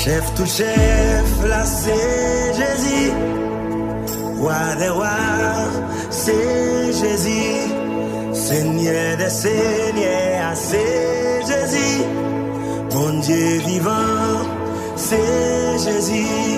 Chef tout chef, là c'est Jésus. Roi des rois, c'est Jésus. Seigneur des seigneurs, c'est Jésus. Mon Dieu vivant, c'est Jésus.